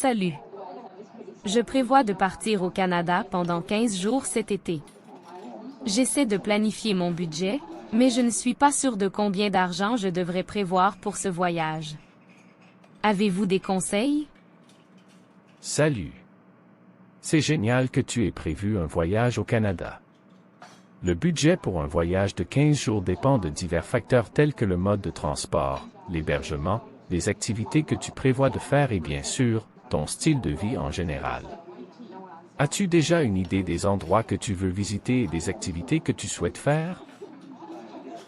Salut. Je prévois de partir au Canada pendant 15 jours cet été. J'essaie de planifier mon budget, mais je ne suis pas sûr de combien d'argent je devrais prévoir pour ce voyage. Avez-vous des conseils? Salut. C'est génial que tu aies prévu un voyage au Canada. Le budget pour un voyage de 15 jours dépend de divers facteurs tels que le mode de transport, l'hébergement, les activités que tu prévois de faire et bien sûr, ton style de vie en général. As-tu déjà une idée des endroits que tu veux visiter et des activités que tu souhaites faire?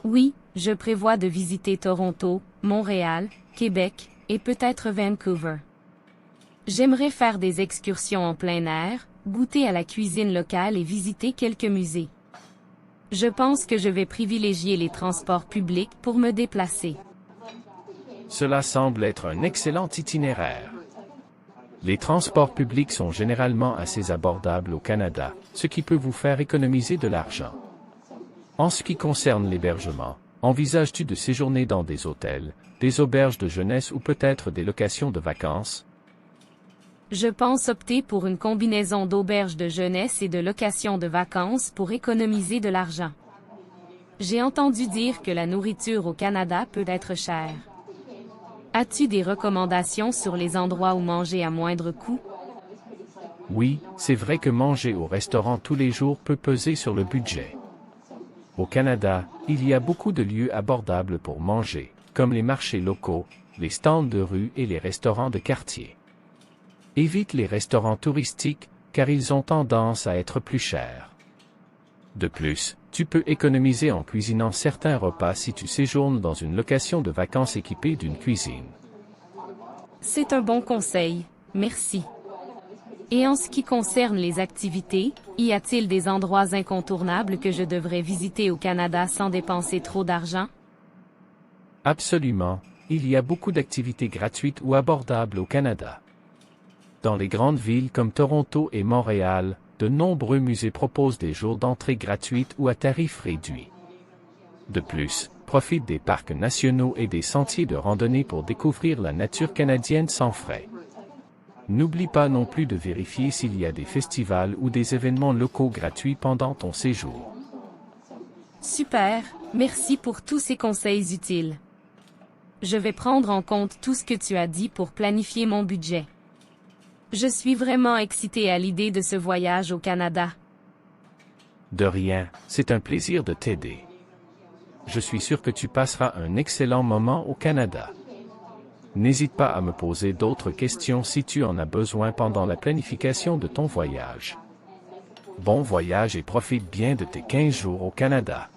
Oui, je prévois de visiter Toronto, Montréal, Québec et peut-être Vancouver. J'aimerais faire des excursions en plein air, goûter à la cuisine locale et visiter quelques musées. Je pense que je vais privilégier les transports publics pour me déplacer. Cela semble être un excellent itinéraire. Les transports publics sont généralement assez abordables au Canada, ce qui peut vous faire économiser de l'argent. En ce qui concerne l'hébergement, envisages-tu de séjourner dans des hôtels, des auberges de jeunesse ou peut-être des locations de vacances? Je pense opter pour une combinaison d'auberges de jeunesse et de locations de vacances pour économiser de l'argent. J'ai entendu dire que la nourriture au Canada peut être chère. As-tu des recommandations sur les endroits où manger à moindre coût? Oui, c'est vrai que manger au restaurant tous les jours peut peser sur le budget. Au Canada, il y a beaucoup de lieux abordables pour manger, comme les marchés locaux, les stands de rue et les restaurants de quartier. Évite les restaurants touristiques, car ils ont tendance à être plus chers. De plus, tu peux économiser en cuisinant certains repas si tu séjournes dans une location de vacances équipée d'une cuisine. C'est un bon conseil, merci. Et en ce qui concerne les activités, y a-t-il des endroits incontournables que je devrais visiter au Canada sans dépenser trop d'argent? Absolument, il y a beaucoup d'activités gratuites ou abordables au Canada. Dans les grandes villes comme Toronto et Montréal, de nombreux musées proposent des jours d'entrée gratuites ou à tarifs réduits. De plus, profite des parcs nationaux et des sentiers de randonnée pour découvrir la nature canadienne sans frais. N'oublie pas non plus de vérifier s'il y a des festivals ou des événements locaux gratuits pendant ton séjour. Super, merci pour tous ces conseils utiles. Je vais prendre en compte tout ce que tu as dit pour planifier mon budget. Je suis vraiment excitée à l'idée de ce voyage au Canada. De rien, c'est un plaisir de t'aider. Je suis sûr que tu passeras un excellent moment au Canada. N'hésite pas à me poser d'autres questions si tu en as besoin pendant la planification de ton voyage. Bon voyage et profite bien de tes 15 jours au Canada.